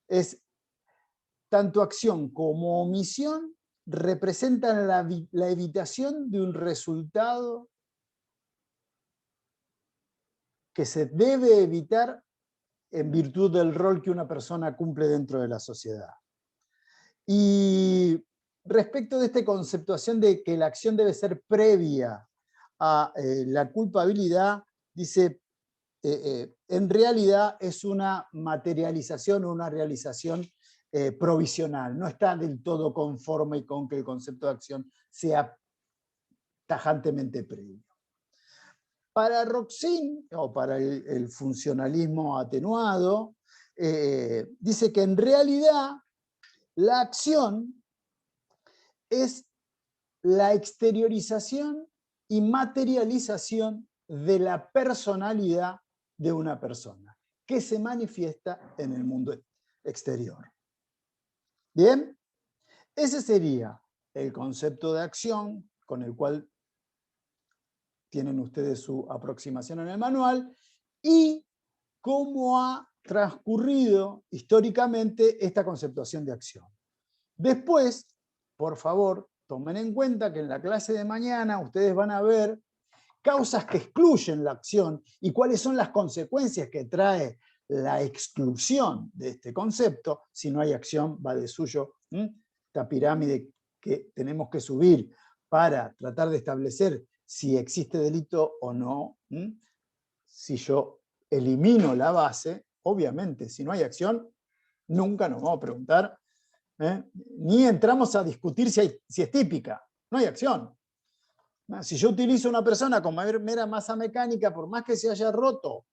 Es tanto acción como omisión representan la evitación de un resultado que se debe evitar en virtud del rol que una persona cumple dentro de la sociedad. Y respecto de esta conceptuación de que la acción debe ser previa a la culpabilidad, dice, en realidad es una materialización o una realización provisional, no está del todo conforme con que el concepto de acción sea tajantemente previo. Para Roxin, o para el funcionalismo atenuado, dice que en realidad la acción es la exteriorización y materialización de la personalidad de una persona, que se manifiesta en el mundo exterior. ¿Bien? Ese sería el concepto de acción con el cual tienen ustedes su aproximación en el manual, y cómo ha transcurrido históricamente esta conceptuación de acción. Después, por favor, tomen en cuenta que en la clase de mañana ustedes van a ver causas que excluyen la acción y cuáles son las consecuencias que trae la exclusión de este concepto. Si no hay acción, va de suyo esta pirámide que tenemos que subir para tratar de establecer si existe delito o no. Si yo elimino la base, obviamente, si no hay acción, nunca nos vamos a preguntar, ni entramos a discutir si es típica. No hay acción. Si yo utilizo una persona con mera masa mecánica, por más que se haya roto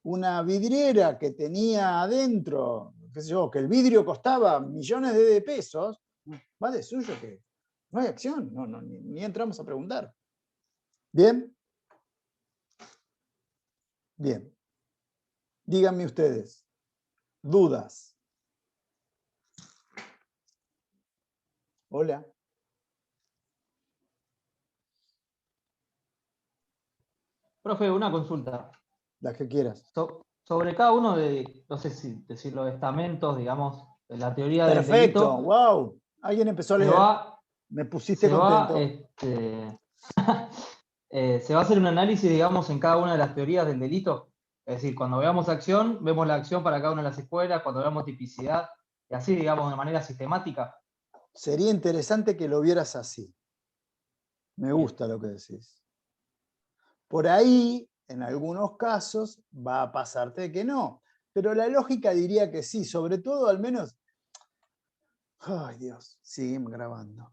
una vidriera que tenía adentro, qué sé yo, que el vidrio costaba millones de pesos, va de suyo que no hay acción, ni entramos a preguntar. ¿Bien? Bien. Díganme ustedes, ¿dudas? Hola. Profe, una consulta. La que quieras. Sobre cada uno de, no sé si decirlo, estamentos, digamos, de la teoría del Perfecto, delito. wow. Alguien empezó a leer. Me pusiste contento. Se va a hacer un análisis, digamos, en cada una de las teorías del delito. Es decir, cuando veamos acción, vemos la acción para cada una de las escuelas, cuando veamos tipicidad, y así, digamos, de manera sistemática. Sería interesante que lo vieras así. Me gusta lo que decís. Por ahí, en algunos casos, va a pasarte que no. Pero la lógica diría que sí, sobre todo al menos... Ay, Dios, siguen grabando.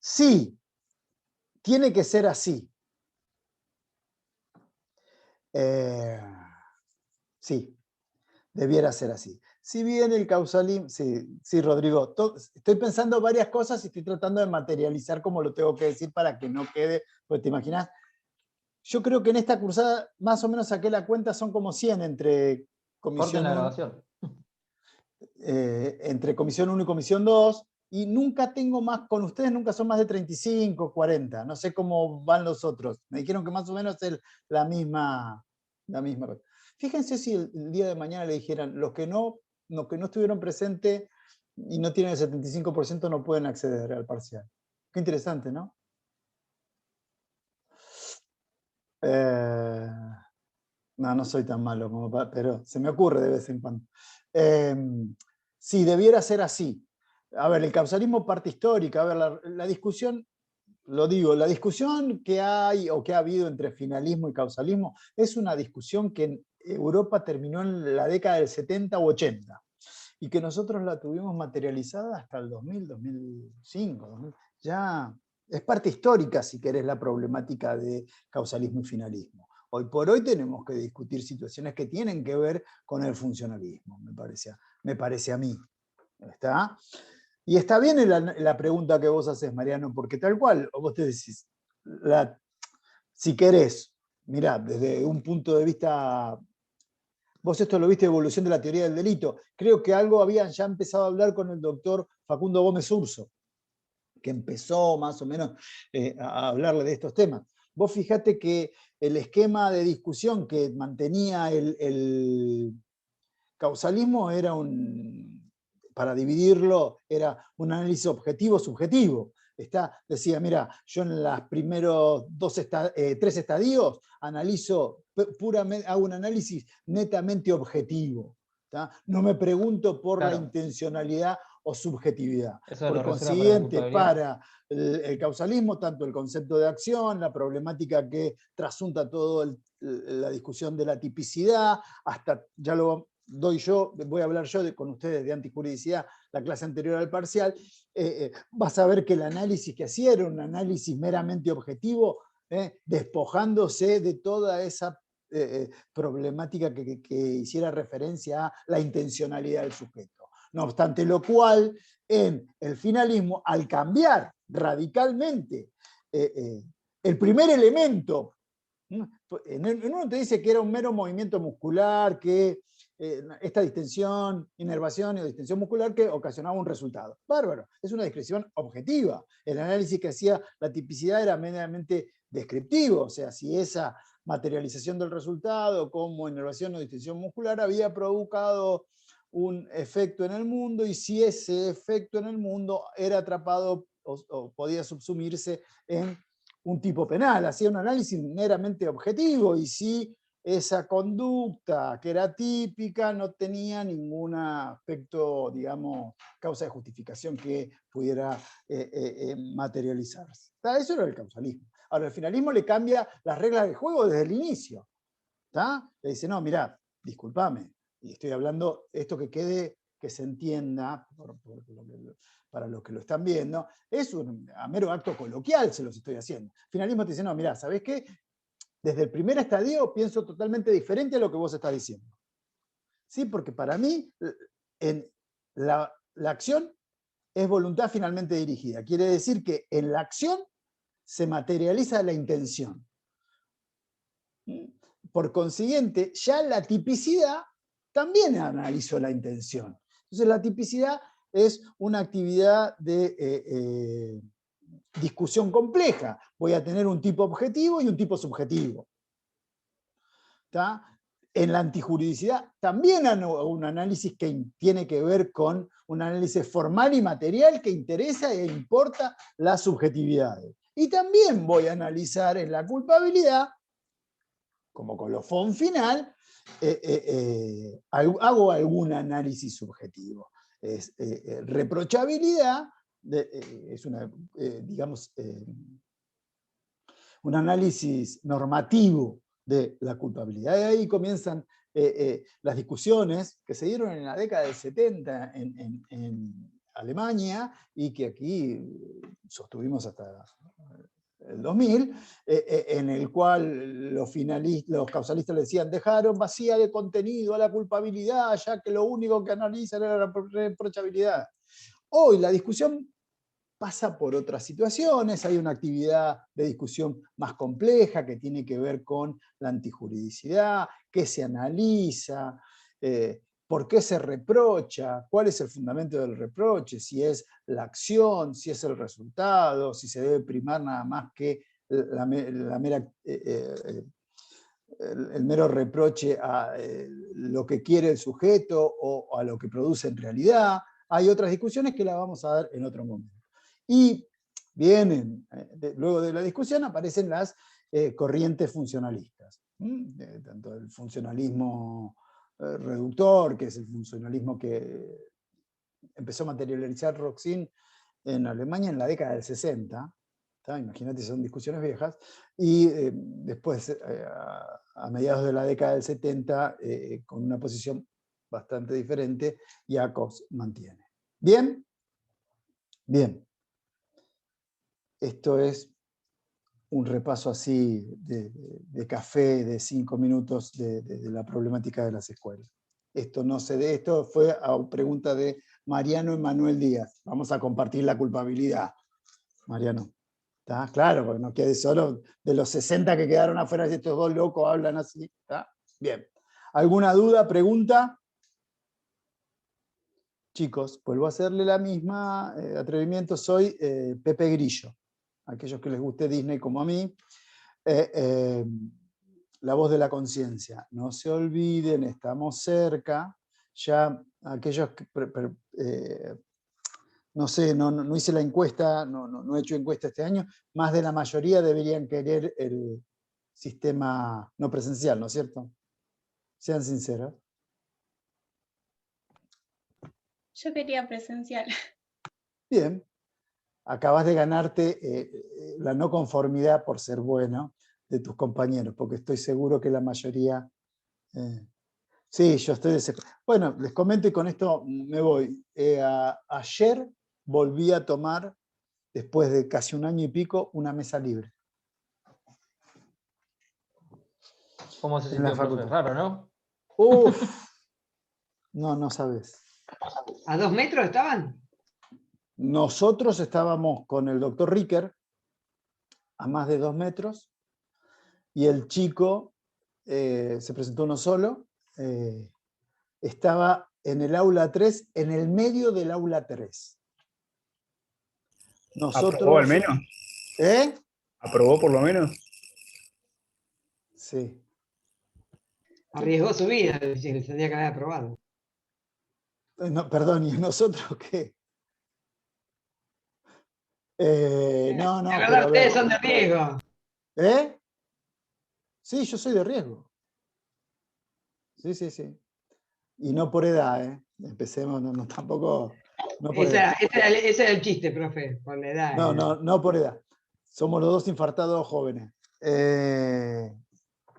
Sí, tiene que ser así. Sí, debiera ser así. Si bien el causalismo, sí, Rodrigo, estoy pensando varias cosas y estoy tratando de materializar como lo tengo que decir para que no quede, pues te imaginas, yo creo que en esta cursada más o menos saqué la cuenta, son como 100 entre Corten comisión la 1, grabación. entre comisión 1 y comisión 2, y nunca tengo más, con ustedes nunca son más de 35, 40, no sé cómo van los otros, me dijeron que más o menos es la misma. Fíjense si el día de mañana le dijeran, los que no estuvieron presentes y no tienen el 75% no pueden acceder al parcial. Qué interesante, ¿no? No soy tan malo, pero se me ocurre de vez en cuando. Sí, debiera ser así. A ver, el causalismo parte histórica. A ver, la discusión, lo digo, la discusión que hay o que ha habido entre finalismo y causalismo es una discusión que en Europa terminó en la década del 70 u 80 y que nosotros la tuvimos materializada hasta el 2000, 2005. Ya es parte histórica, si querés, la problemática de causalismo y finalismo. Hoy por hoy tenemos que discutir situaciones que tienen que ver con el funcionalismo, me parece a mí. ¿Está? Y está bien la pregunta que vos haces, Mariano, porque tal cual, vos te decís, si querés, mirá, desde un punto de vista, vos esto lo viste, evolución de la teoría del delito, creo que algo habían ya empezado a hablar con el doctor Facundo Gómez Urso, que empezó más o menos a hablarle de estos temas. Vos fijate que el esquema de discusión que mantenía el causalismo era para dividirlo, era un análisis objetivo-subjetivo. Decía, mira, yo en los primeros 3 estadios hago un análisis netamente objetivo. ¿tá? No me pregunto por la intencionalidad o subjetividad. Por consiguiente, para el causalismo, tanto el concepto de acción, la problemática que trasunta toda la discusión de la tipicidad, hasta, ya lo voy a hablar yo con ustedes de antijuridicidad, la clase anterior al parcial, vas a ver que el análisis que hacía era un análisis meramente objetivo, despojándose de toda esa problemática que hiciera referencia a la intencionalidad del sujeto. No obstante lo cual, en el finalismo, al cambiar radicalmente el primer elemento, en uno te dice que era un mero movimiento muscular, que esta distensión, inervación y distensión muscular que ocasionaba un resultado. Bárbaro, es una descripción objetiva. El análisis que hacía la tipicidad era meramente descriptivo, o sea, si esa materialización del resultado como inervación o distensión muscular había provocado un efecto en el mundo y si ese efecto en el mundo era atrapado o podía subsumirse en un tipo penal. Hacía un análisis meramente objetivo y si esa conducta que era típica no tenía ningún aspecto, digamos, causa de justificación que pudiera materializarse. Eso era el causalismo. Ahora, el finalismo le cambia las reglas del juego desde el inicio. Le dice, no, mirá, discúlpame, y estoy hablando, esto que quede, que se entienda, para los que lo están viendo, es a mero acto coloquial se los estoy haciendo. Finalismo te dice, no, mirá, ¿sabés qué? Desde el primer estadio pienso totalmente diferente a lo que vos estás diciendo. ¿Sí? Porque para mí la acción es voluntad finalmente dirigida. Quiere decir que en la acción se materializa la intención. Por consiguiente, ya la tipicidad también analizó la intención. Entonces la tipicidad es una actividad de discusión compleja. Voy a tener un tipo objetivo y un tipo subjetivo. ¿Tá? En la antijuridicidad también hay un análisis que tiene que ver con un análisis formal y material que interesa e importa las subjetividades. Y también voy a analizar en la culpabilidad, como colofón final, hago algún análisis subjetivo. Reprochabilidad es digamos, un análisis normativo de la culpabilidad. Y ahí comienzan las discusiones que se dieron en la década del 70 en Alemania y que aquí sostuvimos hasta del 2000, en el cual los causalistas le decían, dejaron vacía de contenido a la culpabilidad, ya que lo único que analizan era la reprochabilidad. Hoy la discusión pasa por otras situaciones, hay una actividad de discusión más compleja que tiene que ver con la antijuridicidad, qué se analiza, por qué se reprocha, cuál es el fundamento del reproche, si es la acción, si es el resultado, si se debe primar nada más que el mero reproche a lo que quiere el sujeto o a lo que produce en realidad. Hay otras discusiones que las vamos a dar en otro momento. Y vienen, luego de la discusión aparecen las corrientes funcionalistas, tanto el funcionalismo reductor, que es el funcionalismo que empezó a materializar Roxin en Alemania en la década del 60, imagínate, son discusiones viejas, y después, a mediados de la década del 70, con una posición bastante diferente, Jacobs mantiene. ¿Bien? Bien. Esto es un repaso así de café de 5 minutos de la problemática de las escuelas. Esto fue a pregunta de Mariano Emanuel Díaz. Vamos a compartir la culpabilidad. Mariano, ¿está? Claro, porque no quede solo de los 60 que quedaron afuera, y estos dos locos hablan así. ¿Está? Bien. ¿Alguna duda, pregunta? Chicos, vuelvo a hacerle la misma atrevimiento. Soy Pepe Grillo. Aquellos que les guste Disney como a mí, la voz de la conciencia. No se olviden, estamos cerca. Ya aquellos que, no sé, no hice la encuesta, no he hecho encuesta este año, más de la mayoría deberían querer el sistema no presencial, ¿no es cierto? Sean sinceros. Yo quería presencial. Bien. Acabas de ganarte la no conformidad por ser bueno de tus compañeros, porque estoy seguro que la mayoría... sí, yo estoy desesperado. Bueno, les comento y con esto me voy. Ayer volví a tomar, después de casi 1 año y pico, una mesa libre. ¿Cómo se En la sintió, profe? facultad. Raro, ¿no? Uf, no sabes. ¿A 2 metros estaban? Nosotros estábamos con el doctor Ricker a más de 2 metros y el chico se presentó uno solo, estaba en el aula 3, en el medio del aula 3. Nosotros, ¿Aprobó al menos? ¿Eh? ¿Aprobó por lo menos? Sí. Arriesgó su vida, se tenía que haber aprobado. No, perdón, ¿y nosotros qué? No, La verdad, pero a ustedes ver. son de riesgo. ¿Eh? Sí, yo soy de riesgo. Sí. Y no por edad, ¿eh? Empecemos, tampoco... No por edad. Ese era el chiste, profe, por la edad. No por edad. Somos los dos infartados jóvenes.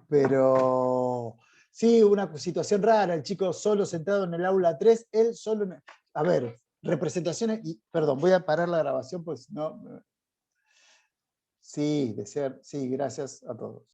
Pero sí, una situación rara, el chico solo sentado en el aula 3, él solo... A ver, representaciones... perdón, voy a parar la grabación, pues no... Sí, gracias a todos.